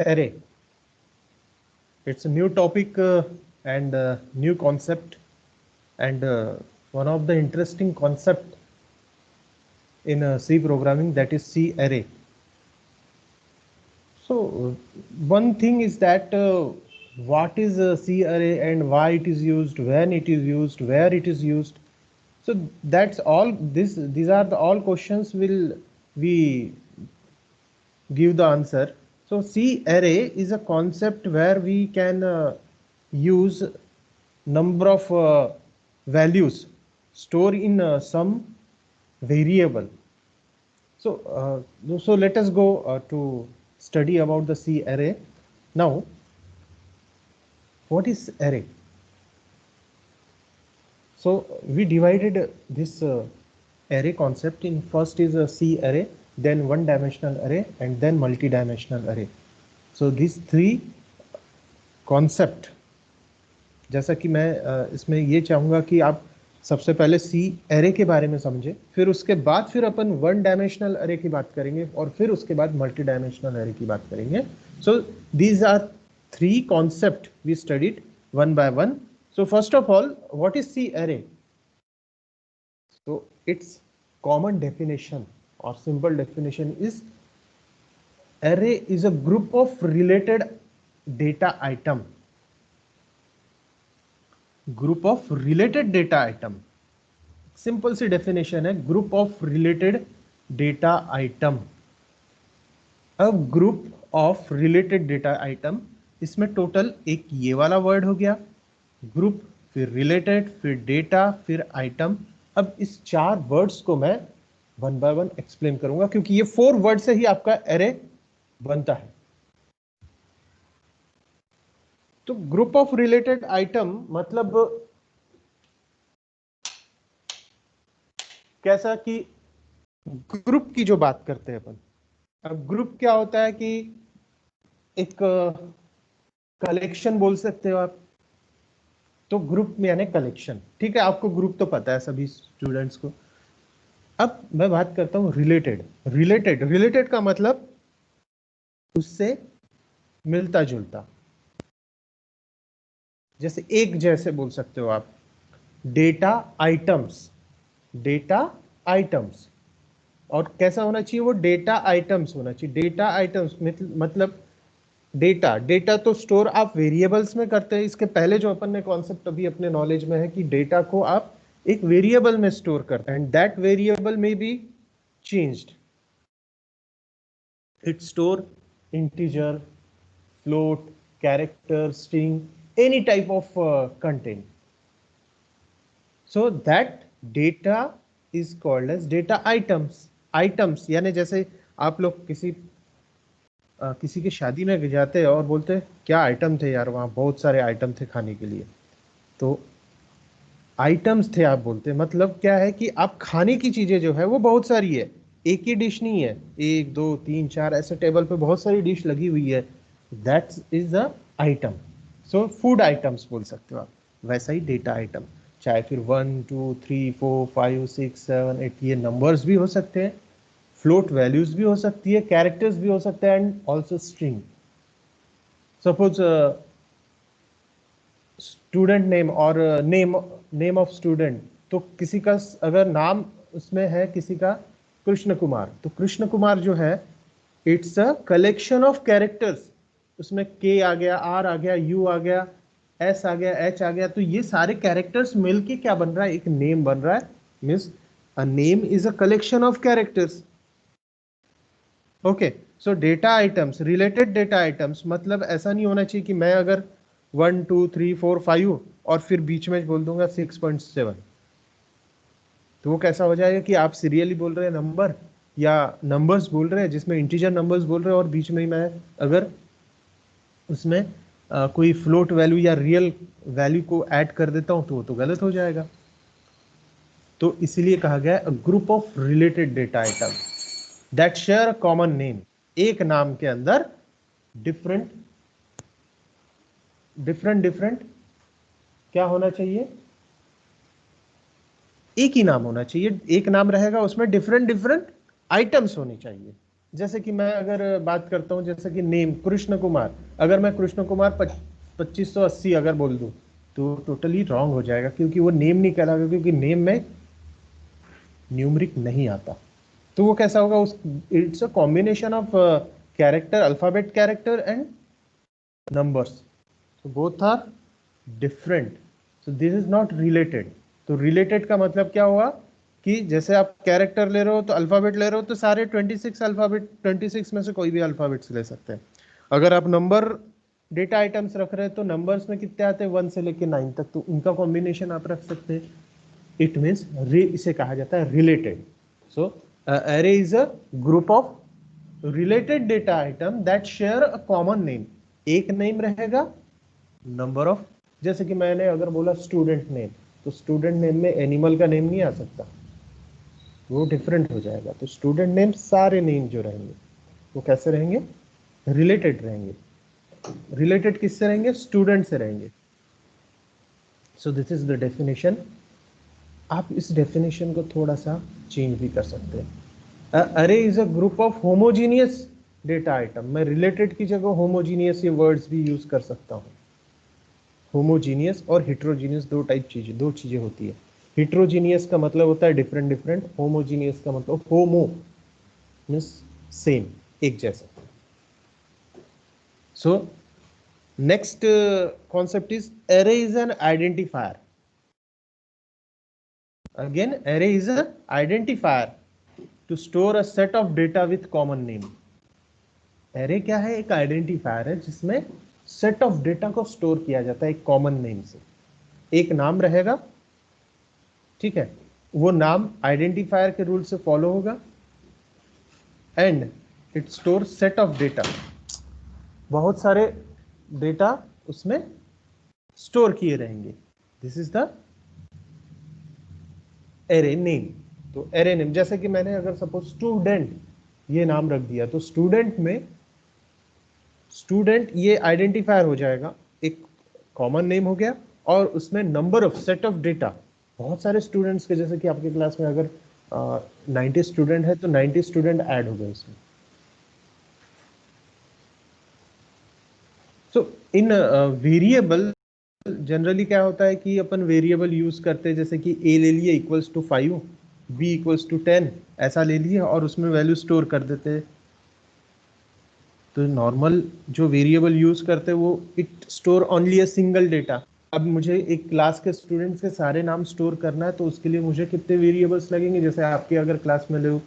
Array. It's a new topic and new concept, and one of the interesting concept in C programming, that is C array. So one thing is that what is a C array and why it is used, when it is used, where it is used. So that's all. These are the all questions will we give the answer. So C array is a concept where we can use number of values stored in some variable. So let us go to study about the C array. Now, what is array? So we divided this array concept in first is a C array, then one dimensional array, and then multi-dimensional array. So these three concept, जैसा कि मैं इसमें ये चाहूँगा कि आप सबसे पहले सी एरे के बारे में समझें, फिर उसके बाद फिर अपन वन डायमेंशनल एरे की बात करेंगे और फिर उसके बाद मल्टी डायमेंशनल एरे की बात करेंगे. So these are three concept we studied one by one. So first of all, what is C array? So its common definition or simple definition is array is a group of related data item. Group of related data item. Simple C definition है, group of related data item. A group of related data item. इसमें total एक ये वाला word हो गया group, फिर related, फिर data, फिर आइटम. अब इस चार वर्ड्स को मैं वन बाय वन एक्सप्लेन करूंगा क्योंकि ये 4 वर्ड से ही आपका एरे बनता है. तो ग्रुप ऑफ रिलेटेड आइटम मतलब कैसा कि ग्रुप की जो बात करते हैं अपन. अब ग्रुप क्या होता है कि एक कलेक्शन बोल सकते हो आप. तो ग्रुप में यानी कलेक्शन, ठीक है, आपको ग्रुप तो पता है सभी स्टूडेंट्स को. अब मैं बात करता हूं रिलेटेड. रिलेटेड का मतलब उससे मिलता जुलता, जैसे एक जैसे बोल सकते हो आप. डेटा आइटम्स, और कैसा होना चाहिए वो डेटा आइटम्स होना चाहिए. डेटा आइटम्स मतलब डेटा तो स्टोर आप वेरिएबल्स में करते हैं. इसके पहले जो अपन ने कॉन्सेप्ट अभी अपने नॉलेज में है कि डेटा को आप एक वेरिएबल में स्टोर करते हैं and that variable may be changed. It store integer, float, character, string, any type of content. So that data is called as data items यानी जैसे आप लोग किसी की शादी में जाते हैं और बोलते हैं क्या आइटम थे यार, वहाँ बहुत सारे आइटम थे खाने के लिए. तो आइटम्स थे आप बोलते हैं, मतलब क्या है कि आप खाने की चीजें जो है वो बहुत सारी है, एक ही डिश नहीं है. 1 2 3 4 ऐसे टेबल पे बहुत सारी डिश लगी हुई है. That is a item. So food items बोल सकते हो आप. वैसा ही डेटा आइटम, चाहे फिर 1 2 3 4 5 6 7 8 ये नंबर्स भी हो सकते हैं, फ्लोट वैल्यूज भी हो सकती है, कैरेक्टर्स भी हो सकते हैं and also string. Suppose student name और नेम ऑफ स्टूडेंट. तो किसी का अगर नाम उसमें है किसी का कृष्ण कुमार, तो कृष्ण कुमार जो है it's a collection of characters. उसमें के आ गया, आर आ गया, यू आ गया, एस आ गया, एच आ गया. तो ये सारे कैरेक्टर्स मिलके क्या बन रहा है, एक नेम बन रहा है. Means a name is a collection of characters. Okay. So data items, related data items मतलब ऐसा नहीं होना चाहिए कि मैं अगर 1 2 3 4 5 और फिर बीच में बोल दूंगा 6.7, तो वो कैसा हो जाएगा कि आप सीरियली बोल रहे हैं नंबर या नंबर्स बोल रहे हैं जिसमें इंटीजर नंबर्स बोल रहे हैं और बीच में ही मैं अगर उसमें कोई फ्लोट वैल्यू या रियल वैल्यू को ऐड कर देता हूं तो वो तो गलत हो जाएगा. तो इसीलिए कहा गया है group of related data item that share a common name. एक नाम के अंदर डिफरेंट क्या होना चाहिए, एक ही नाम होना चाहिए. एक नाम रहेगा उसमें डिफरेंट आइटम्स होने चाहिए. जैसे कि मैं अगर बात करता हूँ, जैसे कि नेम कृष्ण कुमार, अगर मैं कृष्ण कुमार 2580 अगर बोल दूं तो टोटली रॉन्ग हो जाएगा, क्योंकि वो नेम नहीं कहलाएगा, क्योंकि नेम में न्यूमरिक नहीं आता। तो वो कैसा होगा, उस it's a combination of character, alphabet character and numbers, so both are different, so this is not related। तो रिलेटेड का मतलब क्या हुआ कि जैसे आप कैरेक्टर ले रहे हो तो अल्फाबेट ले रहे हो, तो सारे 26 अल्फाबेट, 26 में से कोई भी अल्फाबेट्स ले सकते हैं। अगर आप नंबर डेटा आइटम्स रख रहे हैं तो नंबर्स में कितने आते हैं, 1 से लेके 9 तक, तो उनका कॉम्बिनेशन आप रख सकते हैं। इट मीन्स इसे कहा जाता है related. So array is a group of related data item that share a common name। एक नेम रहेगा, नंबर ऑफ, जैसे कि मैंने अगर बोला स्टूडेंट नेम, तो स्टूडेंट नेम में एनिमल का नेम नहीं आ सकता, वो डिफरेंट हो जाएगा। तो स्टूडेंट नेम सारे नेम जो रहेंगे वो कैसे रहेंगे, रिलेटेड रहेंगे। रिलेटेड किससे रहेंगे, स्टूडेंट से रहेंगे। सो दिस इज द डेफिनेशन। आप इस डेफिनेशन को थोड़ा सा चेंज भी कर सकते हैं। अरे is a group of homogeneous data item. मैं रिलेटेड की जगह होमोजीनियस ये वर्ड्स भी यूज कर सकता हूँ। होमोजीनियस और हिट्रोजीनियस दो चीजें होती है। हिट्रोजीनियस का मतलब होता है डिफरेंट डिफरेंट, होमोजीनियस का मतलब होमो मीन्स सेम, एक जैसा। So next concept is array is an identifier। Again, array is an identifier to store a set of data with common name। array क्या है, एक आइडेंटिफायर है जिसमें सेट ऑफ डेटा को स्टोर किया जाता है एक कॉमन नेम से। एक नाम रहेगा, ठीक है, वो नाम आइडेंटिफायर के रूल से फॉलो होगा, and it store set of data, बहुत सारे डेटा उसमें स्टोर किए रहेंगे। This is the array name. तो एरे नेम, जैसे कि मैंने अगर सपोज स्टूडेंट ये नाम रख दिया, तो स्टूडेंट में स्टूडेंट ये आइडेंटिफायर हो जाएगा, एक कॉमन नेम हो गया, और उसमें number of set of data, बहुत सारे स्टूडेंट्स के, जैसे कि आपके क्लास में अगर 90 स्टूडेंट है तो 90 स्टूडेंट ऐड हो गए इसमें। सो इन वेरिएबल जनरली क्या होता है कि अपन वेरिएबल यूज करते हैं, जैसे कि a ले लिए equals to 5, b equals to 10, ऐसा ले लिए और उसमें वैल्यू स्टोर कर देते हैं। तो नॉर्मल जो वेरिएबल यूज करते हैं वो it store only a single data. अब मुझे एक क्लास के स्टूडेंट्स के सारे नाम स्टोर करना है, तो उसके लिए मुझे कितने वेरिएबल्स लगेंगे, जैसे आपके अगर क्लास में लो,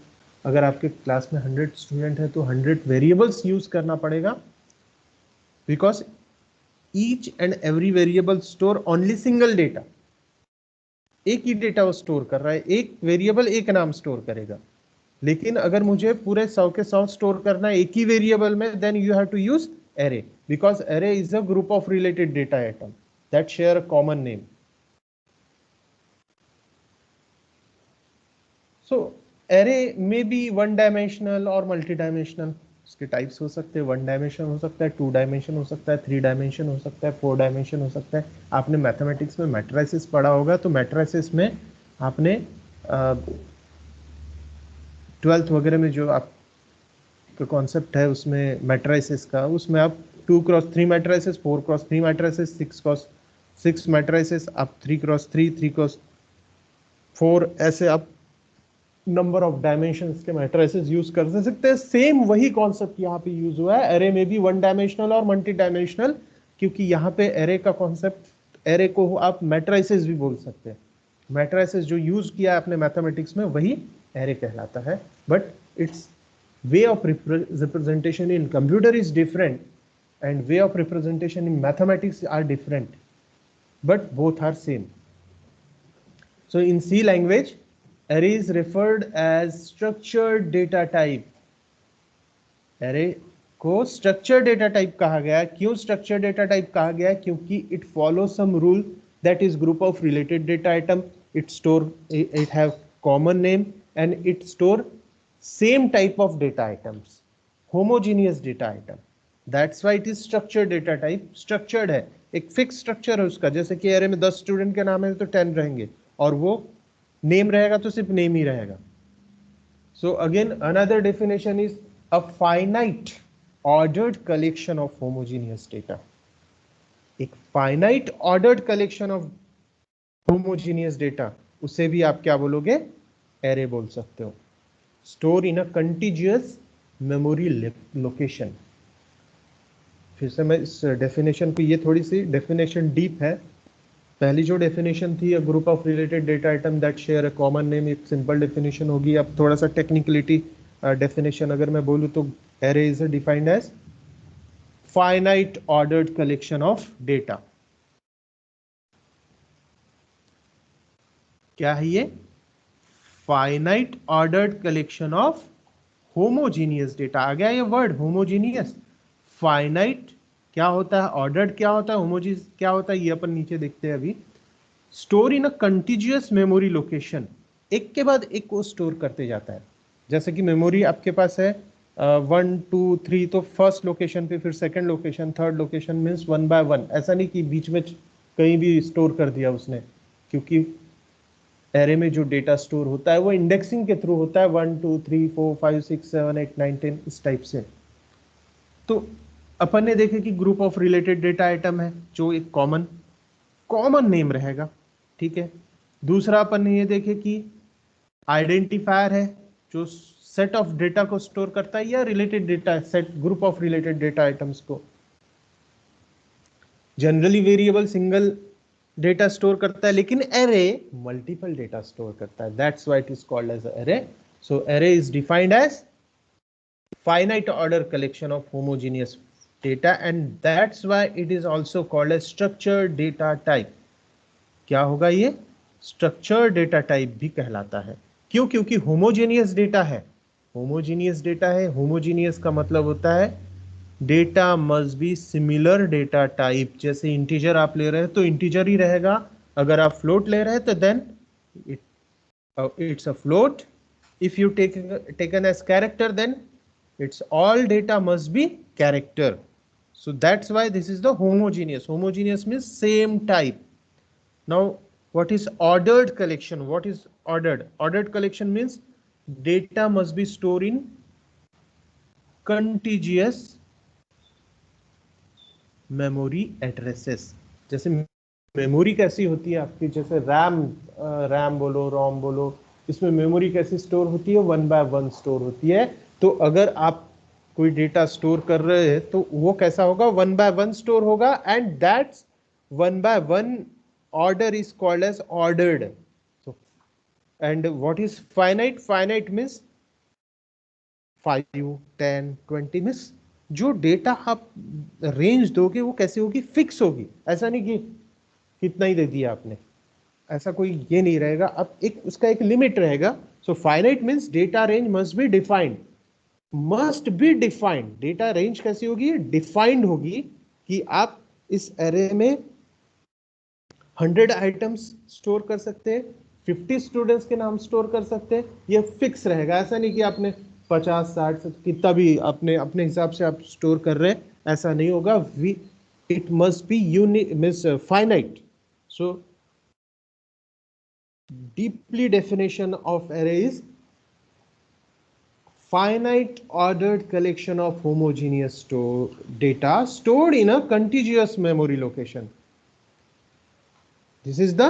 अगर आपके क्लास में 100 स्टूडेंट है तो 100 वेरिएबल्स यूज करना पड़ेगा, because each and every variable store only single data. एक ही डेटा वो स्टोर कर रहा है, एक वेरिएबल एक नाम स्टोर करेगा। लेकिन अगर मुझे पूरे 100 के 100 स्टोर करना है एक ही वेरिएबल में, then you have to use array, because array is a group of related data item that share a common name। so array may be one dimensional or multi-dimensional। उसके टाइप्स हो सकते हैं, 1 dimension हो सकता है, 2 dimension हो सकता है, 3 डायमेंशन हो सकता है, 4 डायमेंशन हो सकता है। आपने मैथमेटिक्स में मैट्रिसेस पढ़ा होगा, तो मैट्रिसेस में आपने 12th वगैरह में जो आप तो कॉन्सेप्ट है उसमें मैट्रिसेस का, उसमें आप 2x3 matrices, 4x3 matrices, 6x6 matrices, आप 3x3, 3x4, ऐसे आप नंबर ऑफ डायमेंशंस के मैट्रिसेस यूज कर सकते हैं। सेम वही कॉन्सेप्ट यहाँ पे यूज हुआ है। एरे में भी 1 डायमेंशनल और मल्टी डायमेंशनल, क्योंकि यहाँ पे एरे का कॉन्सेप्ट, एरे को आप मैट्रिसेस भी बोल सकते हैं। मैट्रिसेस जो यूज किया है अपने मैथमेटिक्स में वही एरे कहलाता है, but it's way of representation in computer is different and way of representation in mathematics are different, but both are same। so in C language, array is referred as structured data type। array को structured data type कहा गया। क्यों structured data type कहा गया, क्योंकि it follows some rule that is group of related data item, it have common name and it store same type of data items, homogeneous data item, that's why it is structured data type। structured है, एक fix structure है उसका, जैसे कि array में 10 student के नाम है तो 10 रहेंगे, और वो नेम रहेगा तो सिर्फ नेम ही रहेगा। so again another definition is a finite ordered collection of homogeneous data. एक finite ordered collection of homogeneous data, उसे भी आप क्या बोलोगे? array बोल सकते हो. Store in a contiguous memory location. फिर से मैं इस डेफिनेशन को, ये थोड़ी सी डेफिनेशन डीप है. पहली जो डेफिनेशन थी, a group of related data item that share a common name, एक सिंपल डेफिनेशन होगी. अब थोड़ा सा टेक्निकलिटी डेफिनेशन अगर मैं बोलूँ तो array is defined as finite ordered collection of data. क्या है ये? Finite ordered collection of homogeneous data. आ गया ये वर्ड होमोजीनियस. फाइनाइट क्या होता है, ऑर्डर्ड क्या होता है, होमोजीनियस क्या होता है, ये अपन नीचे देखते हैं अभी. Store in a continuous memory location, एक के बाद एक को स्टोर करते जाता है. जैसे कि मेमोरी आपके पास है 1 2 3, तो फर्स्ट लोकेशन पे, फिर second location, third location, means 1 by 1. ऐसा नहीं कि बीच में कहीं भी स्टोर कर दिया उसने, क्योंकि एरे में जो डेटा स्टोर होता है वो इंडेक्सिंग के थ्रू होता है. 1 2 3 4 5 6 7 8 9 10 इस टाइप से. तो अपन ने देखे कि group of related data item है जो एक कॉमन नेम रहेगा. ठीक है. दूसरा अपन ने ये देखे कि आइडेंटिफायर है जो सेट ऑफ डेटा को स्टोर करता है, या related data set, group of related data items को. Generally variable single data store करता है, लेकिन एरे मल्टीपल डेटा स्टोर करता है. That's why it is called as array. So array is defined as finite order collection of homogeneous data, and that's why it is also called as structured data type. क्या होगा ये? structured data type भी कहलाता है. क्यों? क्योंकि homogeneous data है. homogeneous data है. homogeneous का मतलब होता है data must be similar data type. जैसे इंटीजर आप ले रहे हैं तो इंटीजर ही रहेगा. अगर आप फ्लोट ले रहे हैं तो then it's a float. If you taken as character, then it's all data must be character. So that's why this is the homogeneous. Homogeneous means same type. Now what is ordered collection? What is ordered? Ordered collection means data must be stored in contiguous memory addresses. जैसे memory कैसी होती है आपकी, जैसे RAM बोलो, रोम बोलो, इसमें memory कैसी स्टोर होती है? 1 बाय 1 स्टोर होती है. तो अगर आप कोई डेटा स्टोर कर रहे हैं तो वो कैसा होगा? 1 बाय 1 स्टोर होगा. And that's 1 by 1 order is called as ordered. And what is finite? Finite means 5 10 20 means जो डेटा आप रेंज दोगे वो कैसी होगी? फिक्स होगी. ऐसा नहीं कि कितना ही दे दिया आपने, ऐसा कोई ये नहीं रहेगा. अब एक उसका एक लिमिट रहेगा. So finite means data range must be defined. Must be defined. Data range कैसी होगी? डिफाइंड होगी कि आप इस एरे में 100 आइटम्स स्टोर कर सकते हैं, 50 स्टूडेंट्स के नाम स्टोर कर सकते हैं. ये फिक्स रहेगा. ऐसा नहीं कि आपने 50 60 कितना भी अपने अपने हिसाब से आप स्टोर कर रहे हैं, ऐसा नहीं होगा. It must be unique means finite. So deeply definition of array is finite ordered collection of homogeneous data stored in a contiguous memory location. This is the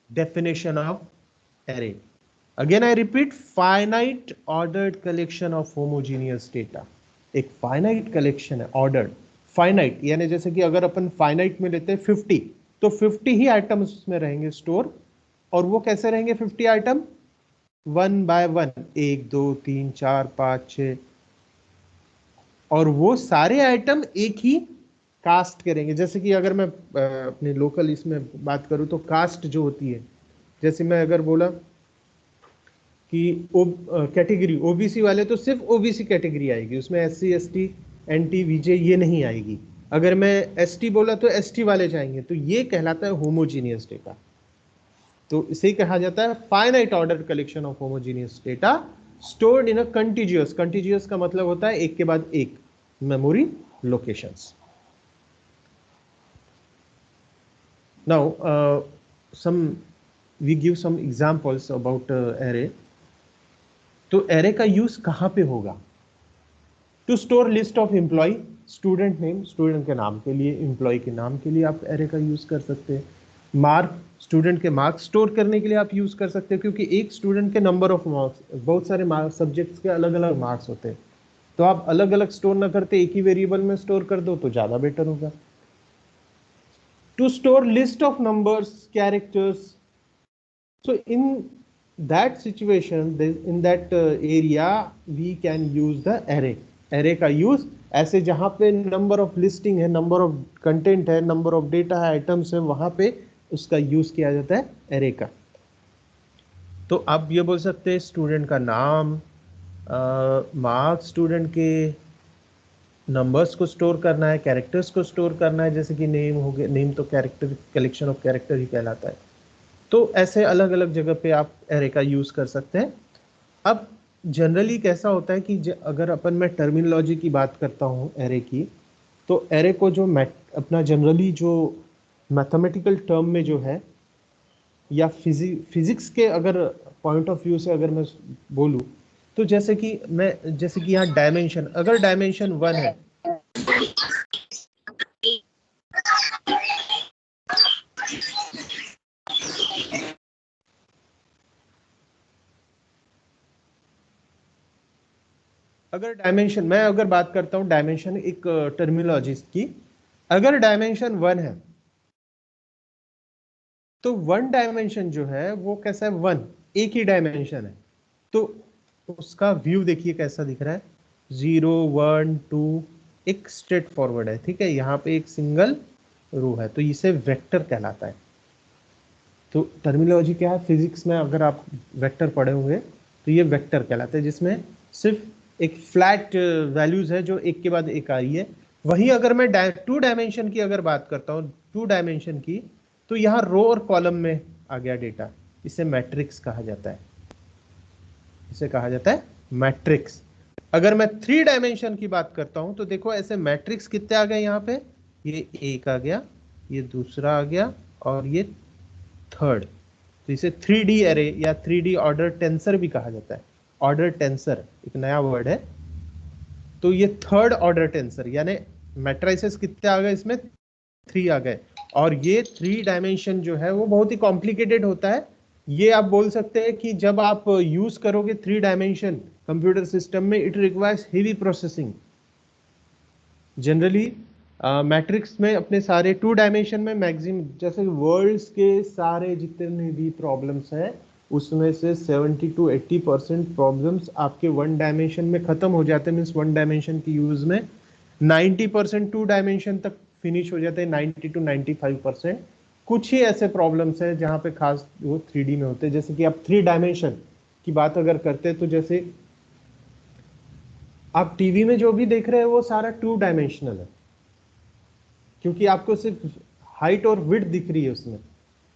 definition of array. Again I repeat, finite ordered collection of homogeneous data. एक finite collection है, ordered. finite यानी जैसे कि अगर अपन finite में लेते हैं 50, तो 50 ही आइटम्स उसमें रहेंगे स्टोर. और वो कैसे रहेंगे 50 आइटम? 1 बाय 1, 1 2 3 4 5 6. और वो सारे आइटम एक ही कास्ट करेंगे. जैसे कि अगर मैं अपने लोकल इसमें बात करूं तो कास्ट जो होती है, जैसे मैं अगर बोला कि कैटेगरी ओबीसी वाले, तो सिर्फ ओबीसी कैटेगरी आएगी, उसमें एससी एसटी एनटी वीजे ये नहीं आएगी. अगर मैं एसटी बोला तो एसटी वाले जाएंगे. तो ये कहलाता है होमोजीनियस डेटा. तो इसे कहा जाता है finite order collection of homogeneous data stored in a continuous. Continuous का मतलब होता है एक के बाद एक memory locations. Now we give some examples about array. तो एरे का यूज कहाँ पे होगा? To store list of employ, student name, student के नाम के लिए, एम्प्लॉय के नाम के लिए आप एरे का यूज कर सकते हैं। मार्क, स्टूडेंट के मार्क्स स्टोर करने के लिए आप यूज कर सकते हैं, क्योंकि एक स्टूडेंट के नंबर ऑफ मार्क्स, बहुत सारे सब्जेक्ट्स के अलग अलग मार्क्स होते हैं, तो आप अलग अलग स्टोर ना करते एक ही वेरिएबल में स्टोर कर दो तो ज्यादा बेटर होगा। To store list of numbers, characters, so in that situation, in that area we can use the array. array का यूज ऐसे जहां पे नंबर ऑफ लिस्टिंग है, नंबर ऑफ कंटेंट है, नंबर ऑफ डेटा है, आइटम्स है, वहां पे उसका यूज किया जाता है एरे का। तो आप ये बोल सकते हैं स्टूडेंट का नाम, मार्क्स, स्टूडेंट के नंबर्स को स्टोर करना है, कैरेक्टर्स को स्टोर करना है, जैसे कि नेम हो गया, नेम तो कैरेक्टर, कलेक्शन ऑफ कैरेक्टर ही कहलाता है। तो ऐसे अलग अलग जगह पे आप एरे का यूज कर सकते हैं। अब जनरली कैसा होता है कि अगर अपन मैं टर्मिनोलॉजी की बात करता हूँ एरे की, तो एरे को जो अपना जनरली जो मैथमेटिकल टर्म में जो है, या फिजिक्स के अगर पॉइंट ऑफ व्यू से अगर मैं बोलूँ, तो जैसे कि यहाँ डायमेंशन, अगर डायमेंशन 1 है, अगर डायमेंशन, मैं अगर बात करता हूं डायमेंशन एक टर्मिनोलॉजिस्ट की, अगर डायमेंशन 1 है तो 1 डायमेंशन जो है वो कैसा है, 1 एक ही डायमेंशन है, तो उसका व्यू देखिए कैसा दिख रहा है, 0 1 2, एक स्ट्रेट फॉरवर्ड है, ठीक है, यहाँ पे एक सिंगल रो है, तो इसे वेक्टर कहलाता है। तो टर्मिनोलॉजी क्या है फिजिक्स में, अगर आप वेक्टर पढ़े होंगे तो ये वेक्टर कहलाते हैं, जिसमें सिर्फ एक फ्लैट वैल्यूज है जो एक के बाद एक आ रही है। वहीं अगर मैं 2 डायमेंशन की अगर बात करता हूँ, 2 डायमेंशन की, तो यहाँ रो और कॉलम में आ गया डेटा, इसे मैट्रिक्स कहा जाता है, इसे कहा जाता है मैट्रिक्स। अगर मैं 3 डायमेंशन की बात करता हूं तो देखो ऐसे मैट्रिक्स कितने आ गए यहाँ पे, ये एक आ गया, ये दूसरा आ गया, और ये थर्ड, तो इसे 3D एरे या 3D ऑर्डर टेंसर भी कहा जाता है। ऑर्डर टेंसर एक नया वर्ड है। तो ये थर्ड ऑर्डर टेंसर, यानी मैट्रिसेस कितने आ गए इसमें, 3 आ गए, और ये 3 डायमेंशन जो है वो बहुत ही कॉम्प्लिकेटेड होता है। ये आप बोल सकते हैं कि जब आप यूज करोगे 3 डायमेंशन कंप्यूटर सिस्टम में, it requires heavy processing. Generally matrix में अपने सारे 2 डायमेंशन में मैक्सिमम, जैसे वर्ल्ड्स के सारे जितने भी प्रॉब्लम्स हैं उसमें से 70 to 80% प्रॉब्लम्स आपके 1 डायमेंशन में खत्म हो जाते हैं, मीन्स 1 डायमेंशन की यूज में 90% 2 डायमेंशन तक फिनिश हो जाते हैं, 90 to 95%। कुछ ही ऐसे प्रॉब्लम्स हैं जहां पे खास वो 3D में होते हैं, जैसे कि आप 3 डायमेंशन की बात अगर करते हैं, तो जैसे आप टीवी में जो भी देख रहे हैं वो सारा 2 डायमेंशनल है, क्योंकि आपको सिर्फ हाइट और विड्थ दिख रही है उसमें।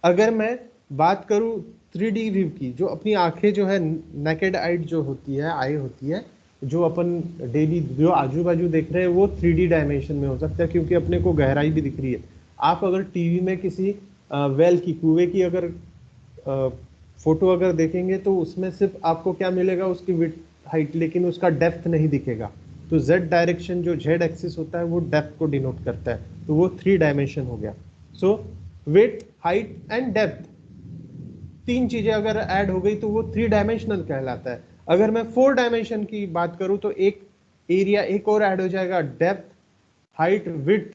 अगर मैं बात करूं 3D व्यू की, जो अपनी आंखें जो है नेकेड आइट जो होती है, आई होती है, जो अपन डेली जो आजू बाजू देख रहे हैं वो 3D डायमेंशन में हो सकता है, क्योंकि अपने को गहराई भी दिख रही है। आप अगर टीवी में किसी वेल की, कुएं की अगर फोटो अगर देखेंगे तो उसमें सिर्फ आपको क्या मिलेगा, उसकी विड्थ हाइट, लेकिन उसका डेप्थ नहीं दिखेगा। तो जेड डायरेक्शन जो जेड एक्सिस होता है वो डेप्थ को डिनोट करता है, तो वो 3 डायमेंशन हो गया। सो विड्थ, हाइट एंड डेप्थ, 3 चीजें अगर ऐड हो गई तो वो 3 डायमेंशनल कहलाता है। अगर मैं 4 डायमेंशन की बात करूं तो एक एरिया एक और ऐड हो जाएगा, डेप्थ, हाइट, विड्थ,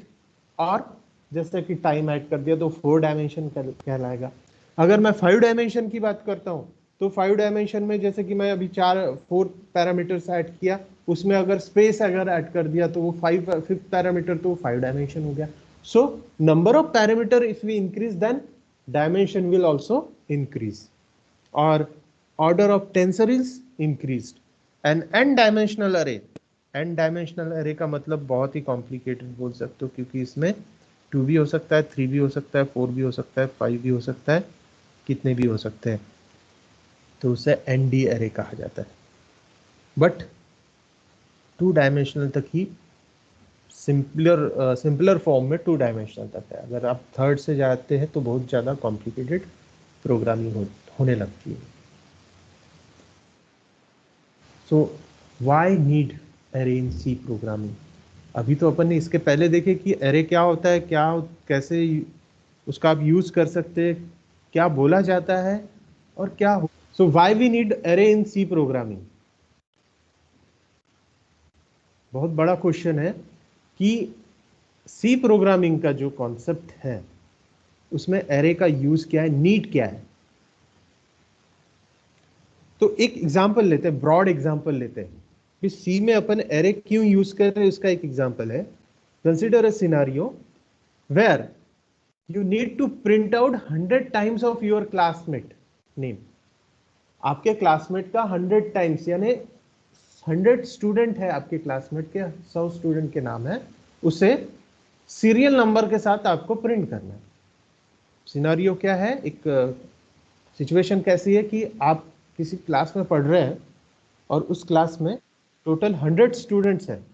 और जैसे कि टाइम ऐड कर दिया तो 4 डायमेंशन कहलाएगा। अगर मैं 5 डायमेंशन की बात करता हूं तो 5 डायमेंशन में जैसे कि मैं अभी 4 पैरामीटर्स ऐड किया, उसमें अगर स्पेस अगर ऐड कर दिया तो वो 5th पैरामीटर, तो 5 डायमेंशन हो गया। So number of parameter if we increase then dimension will also increase, or order of tensor is increased. An n dimensional array, n dimensional array का मतलब बहुत ही कॉम्प्लिकेटेड बोल सकते हो, क्योंकि इसमें 2 भी हो सकता है, 3 भी हो सकता है, 4 भी हो सकता है, 5 भी हो सकता है, कितने भी हो सकते हैं, तो उसे ND array कहा जाता है। बट 2 डायमेंशनल तक ही सिंपलर फॉर्म में 2 डायमेंशनल तक है। अगर आप थर्ड से जाते हैं तो बहुत ज़्यादा कॉम्प्लिकेटेड प्रोग्रामिंग होने लगती है। So why need array in C programming? अभी तो अपन ने इसके पहले देखे कि एरे क्या होता है, क्या कैसे उसका आप यूज कर सकते हैं, क्या बोला जाता है और क्या हो। So why we need array in C programming? बहुत बड़ा क्वेश्चन है कि सी प्रोग्रामिंग का जो कॉन्सेप्ट है उसमें एरे का यूज क्या है, नीड क्या है। तो एक एग्जांपल लेते हैं, ब्रॉड एग्जांपल लेते हैं कि सी में अपन एरे क्यों यूज कर रहे हैं। उसका एक एग्जांपल है, consider a scenario where you need to print out 100 times of your classmate name. आपके क्लासमेट का 100 टाइम्स, यानी 100 स्टूडेंट है आपके क्लासमेट के, 100 स्टूडेंट के नाम है, उसे सीरियल नंबर के साथ आपको प्रिंट करना है। सिनेरियो क्या है, एक सिचुएशन कैसी है कि आप किसी क्लास में पढ़ रहे हैं और उस क्लास में टोटल 100 स्टूडेंट्स हैं।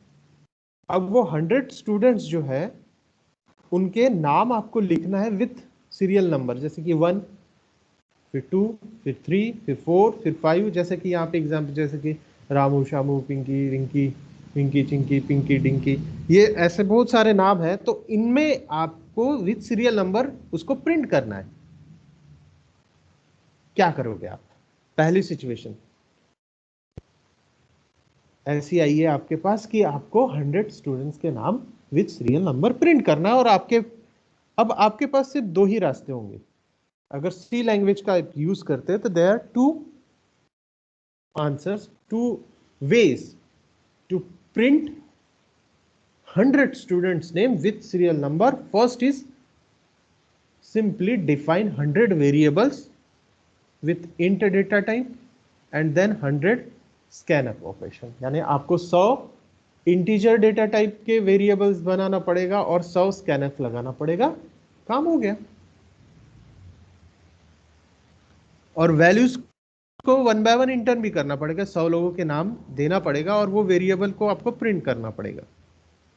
अब वो 100 स्टूडेंट्स जो है उनके नाम आपको लिखना है विथ सीरियल नंबर, जैसे कि 1, फिर 2, फिर 3, फिर 4, फिर 5, जैसे कि यहाँ पे एग्जाम्पल, जैसे कि रामू, शामू, पिंकी, रिंकी, पिंकी, चिंकी, पिंकी, डिंकी, ये ऐसे बहुत सारे नाम हैं। तो इनमें आपको विथ सीरियल नंबर उसको प्रिंट करना है। क्या करोगे आप? पहली सिचुएशन ऐसी आई है आपके पास कि आपको 100 स्टूडेंट्स के नाम विथ सीरियल नंबर प्रिंट करना है, और अब आपके पास सिर्फ दो ही रास्ते होंगे। अगर सी लैंग्वेज का यूज करते हैं तो there are two answers, two ways to print 100 students name with serial number. First is simply define 100 variables with int data type and then 100 scanf operation। यानी आपको 100 इंटीजर डेटा टाइप के variables बनाना पड़ेगा और 100 scanf लगाना पड़ेगा। काम हो गया। और वैल्यूज को 1 बाय 1 इंटर भी करना पड़ेगा, 100 लोगों के नाम देना पड़ेगा और वो वेरिएबल को आपको प्रिंट करना पड़ेगा।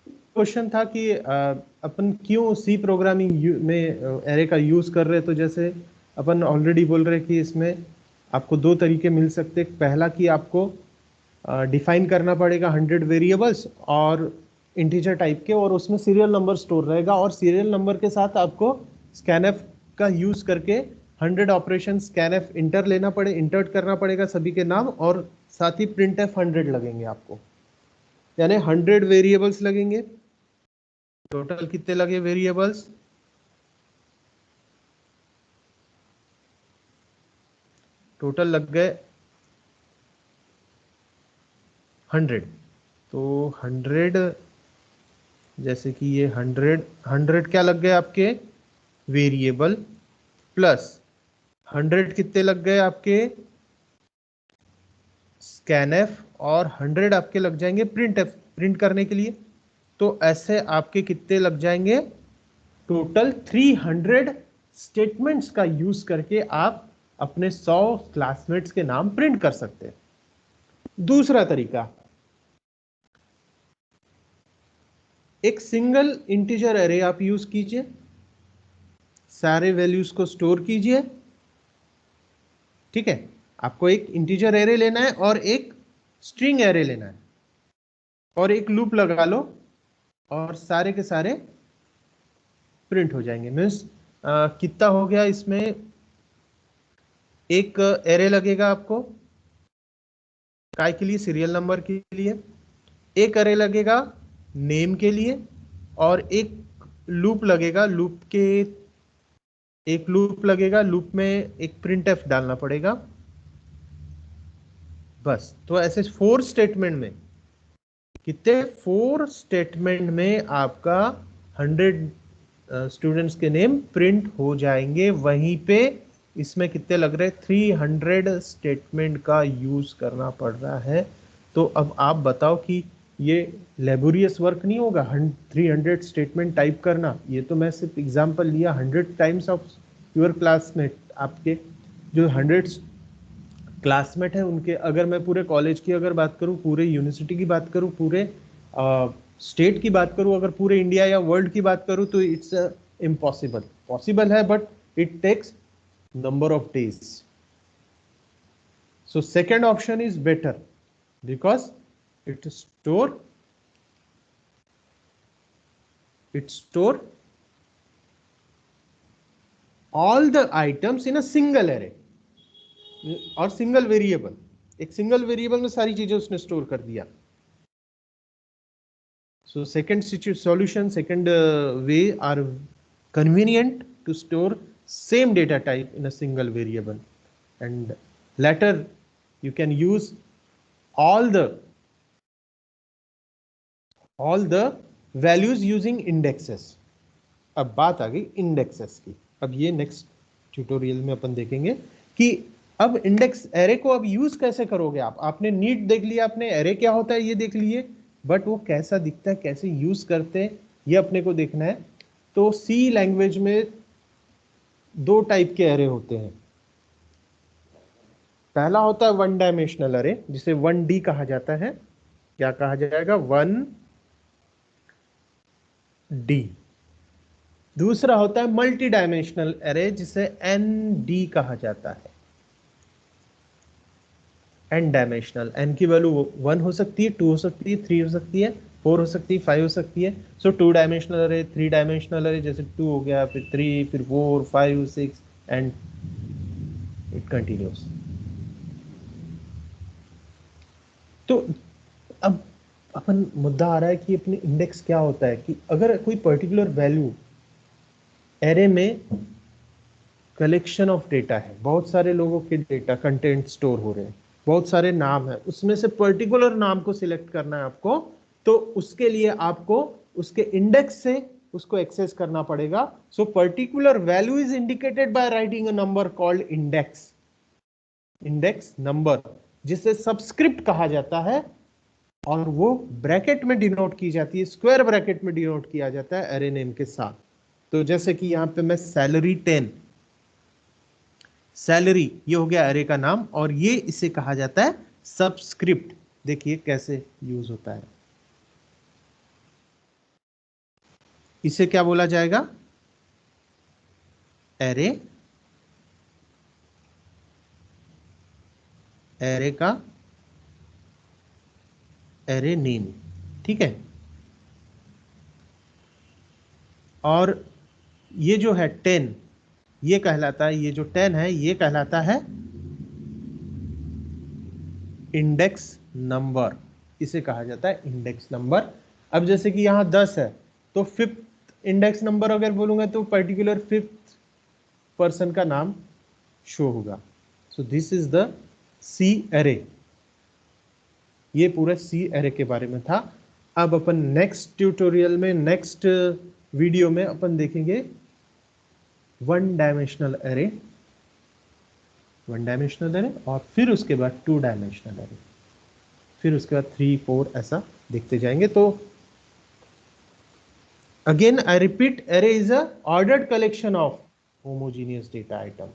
क्वेश्चन था कि अपन क्यों सी प्रोग्रामिंग में एरे का यूज कर रहे हैं। तो जैसे अपन ऑलरेडी बोल रहे हैं कि इसमें आपको दो तरीके मिल सकते हैं। पहला कि आपको डिफाइन करना पड़ेगा 100 वेरिएबल्स और इंटीजर टाइप के, और उसमें सीरियल नंबर स्टोर रहेगा, और सीरियल नंबर के साथ आपको स्कैनएफ का यूज करके 100 ऑपरेशन स्कैनएफ इंटर्ट करना पड़ेगा सभी के नाम, और साथ ही प्रिंट एफ 100 लगेंगे आपको, यानी 100 वेरिएबल्स लगेंगे। टोटल कितने लगे वेरिएबल्स? टोटल लग गए 100। तो 100, जैसे कि ये 100 क्या लग गए आपके वेरिएबल, प्लस 100 कितने लग गए आपके स्कैनएफ, और 100 आपके लग जाएंगे प्रिंट करने के लिए। तो ऐसे आपके कितने लग जाएंगे? टोटल 300 स्टेटमेंट्स का यूज करके आप अपने 100 क्लासमेट्स के नाम प्रिंट कर सकते हैं। दूसरा तरीका, एक सिंगल इंटीजर एरे आप यूज कीजिए, सारे वैल्यूज को स्टोर कीजिए। ठीक है, आपको एक इंटीजर एरे लेना है और एक स्ट्रिंग एरे लेना है, और एक लूप लगा लो और सारे के सारे प्रिंट हो जाएंगे। मीन्स कितना हो गया इसमें? एक एरे लगेगा आपको काय के लिए, सीरियल नंबर के लिए, एक एरे लगेगा नेम के लिए, और एक लूप लगेगा, लूप में एक प्रिंट एफ डालना पड़ेगा। बस, तो ऐसे 4 स्टेटमेंट में कितने, 4 स्टेटमेंट में आपका 100 स्टूडेंट्स के नेम प्रिंट हो जाएंगे। वहीं पे इसमें कितने लग रहे हैं? 300 स्टेटमेंट का यूज करना पड़ रहा है। तो अब आप बताओ कि ये लेबोरियस वर्क नहीं होगा 300 स्टेटमेंट टाइप करना? ये तो मैं सिर्फ एग्जांपल लिया 100 टाइम्स ऑफ योर क्लासमेट। आपके जो 100 क्लासमेट है उनके, अगर मैं पूरे कॉलेज की अगर बात करूं, पूरे यूनिवर्सिटी की बात करूं, पूरे स्टेट की बात करूं, अगर पूरे इंडिया या वर्ल्ड की बात करूं, तो इट्स इम्पॉसिबल। पॉसिबल है but it takes number of days. So second option is better. because it store all the items in a single array और सिंगल वेरिएबल, एक सिंगल वेरिएबल में सारी चीजें उसने स्टोर कर दिया. So second solution, second way are convenient to store same data type in a single variable, and later you can use all the values using indexes. अब बात आ गई इंडेक्सेस की. अब ये नेक्स्ट ट्यूटोरियल में अपन देखेंगे कि अब इंडेक्स एरे को अब यूज कैसे करोगे आप. आपने नीड देख लिया, आपने एरे क्या होता है ये देख लिए, बट वो कैसा दिखता है, कैसे यूज करते हैं, ये अपने को देखना है. तो सी लैंग्वेज में दो टाइप के एरे होते हैं. पहला होता है वन डायमेंशनल एरे, जिसे 1D कहा जाता है. क्या कहा जाएगा? 1D. दूसरा होता है मल्टी डायमेंशनल एरे, जिसे ND कहा जाता है. n डायमेंशनल, n की वैल्यू 1 हो सकती है, 2 हो सकती है, 3 हो सकती है, 4 हो सकती है, 5 हो सकती है. सो 2 डायमेंशनल अरे, 3 डायमेंशनल अरे, जैसे 2 हो गया, फिर 3, फिर 4, 5, 6 एंड इट कंटिन्यूस. तो अब अपन मुद्दा आ रहा है कि अपने इंडेक्स क्या होता है, कि अगर कोई पर्टिकुलर वैल्यू एरे में कलेक्शन ऑफ डेटा है, बहुत सारे लोगों के डेटा कंटेंट स्टोर हो रहे हैं, बहुत सारे नाम है, उसमें से पर्टिकुलर नाम को सिलेक्ट करना है आपको, तो उसके लिए आपको उसके इंडेक्स से उसको एक्सेस करना पड़ेगा. So particular value is indicated by writing a number called index number, जिसे सबस्क्रिप्ट कहा जाता है, और वो ब्रैकेट में डिनोट की जाती है, स्क्वायर ब्रैकेट में डिनोट किया जाता है एरे नेम के साथ. तो जैसे कि यहां पे मैं सैलरी 10, सैलरी ये हो गया एरे का नाम, और ये इसे कहा जाता है सबस्क्रिप्ट. देखिए कैसे यूज होता है. इसे क्या बोला जाएगा? एरे का एरे नेम. ठीक है. और ये जो है 10, ये कहलाता है, ये जो 10 है ये कहलाता है इंडेक्स नंबर. इसे कहा जाता है इंडेक्स नंबर. अब जैसे कि यहां 10 है, तो 5th इंडेक्स नंबर अगर बोलूंगा तो पर्टिकुलर 5th पर्सन का नाम शो होगा. So this is the C array. ये पूरा सी एरे के बारे में था. अब अपन नेक्स्ट ट्यूटोरियल में, नेक्स्ट वीडियो में अपन देखेंगे वन डायमेंशनल एरे, और फिर उसके बाद 2 डायमेंशनल एरे, फिर उसके बाद 3, 4 ऐसा देखते जाएंगे. तो again I repeat, array is a ordered collection of homogeneous data item.